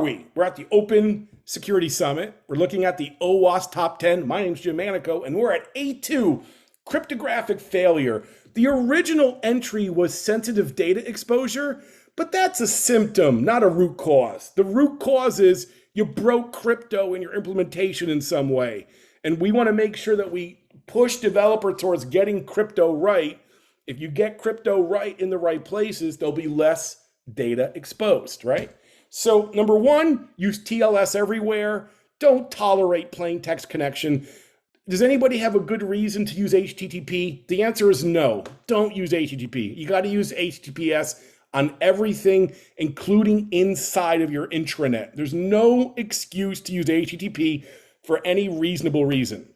we? We're at the Open Security Summit. We're looking at the OWASP Top 10. My name's Jim Manico, and we're at A2, Cryptographic Failure. The original entry was sensitive data exposure, but that's a symptom, not a root cause. The root cause is you broke crypto in your implementation in some way. And we want to make sure that we push developers towards getting crypto right. If you get crypto right in the right places, there'll be less data exposed, right? So number one, use TLS everywhere. Don't tolerate plain text connection. Does anybody have a good reason to use HTTP? The answer is no. Don't use HTTP. You got to use HTTPS on everything, including inside of your intranet. There's no excuse to use HTTP for any reasonable reason.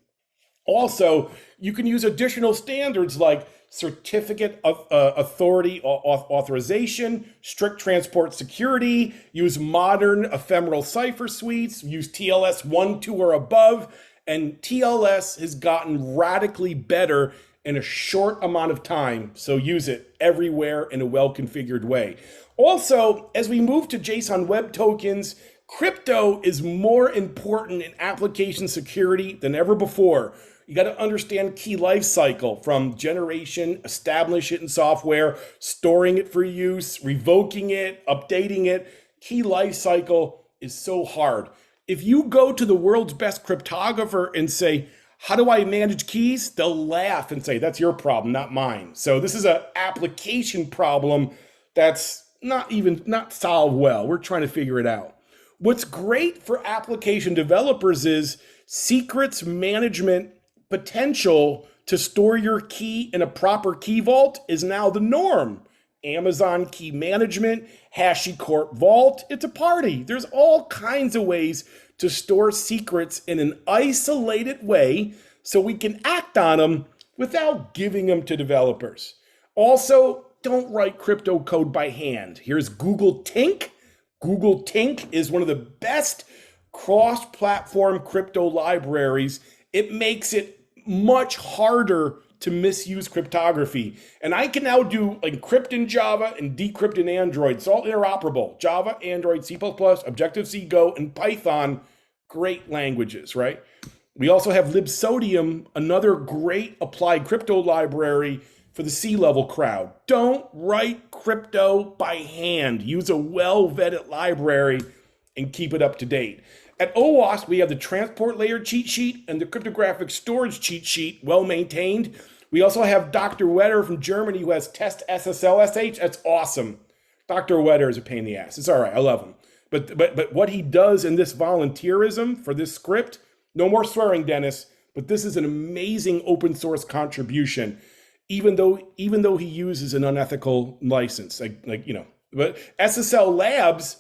Also, you can use additional standards like certificate of authority authorization, strict transport security, use modern ephemeral cipher suites, use TLS 1, 2, or above, and TLS has gotten radically better in a short amount of time, so use it everywhere in a well-configured way. Also, as we move to JSON Web Tokens, crypto is more important in application security than ever before. You got to understand key life cycle from generation, establish it in software, storing it for use, revoking it, updating it. Key life cycle is so hard. If you go to the world's best cryptographer and say, how do I manage keys? They'll laugh and say, that's your problem, not mine. So this is an application problem that's not solved well. We're trying to figure it out. What's great for application developers is secrets management potential to store your key in a proper key vault is now the norm. Amazon Key Management, HashiCorp Vault, it's a party. There's all kinds of ways to store secrets in an isolated way so we can act on them without giving them to developers. Also, don't write crypto code by hand. Here's Google Tink. Google Tink is one of the best cross-platform crypto libraries. It makes it much harder to misuse cryptography. And I can now do encrypt in Java and decrypt in Android. It's all interoperable. Java, Android, C++, Objective-C, Go, and Python, great languages, right? We also have liblibsodium, another great applied crypto library for the C-level crowd. Don't write crypto by hand. Use a well-vetted library and keep it up to date. At OWASP, we have the transport layer cheat sheet and the cryptographic storage cheat sheet, well maintained. We also have Dr. Wetter from Germany who has test SSL/SH. That's awesome. Dr. Wetter is a pain in the ass. It's all right. I love him. But what he does in this volunteerism for this script, no more swearing, Dennis, but this is an amazing open source contribution, even though he uses an unethical license. But SSL Labs,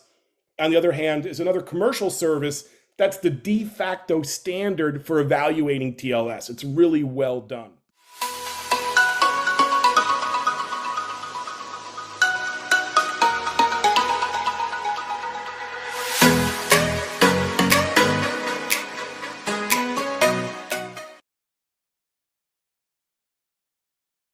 on the other hand, is another commercial service that's the de facto standard for evaluating TLS. It's really well done.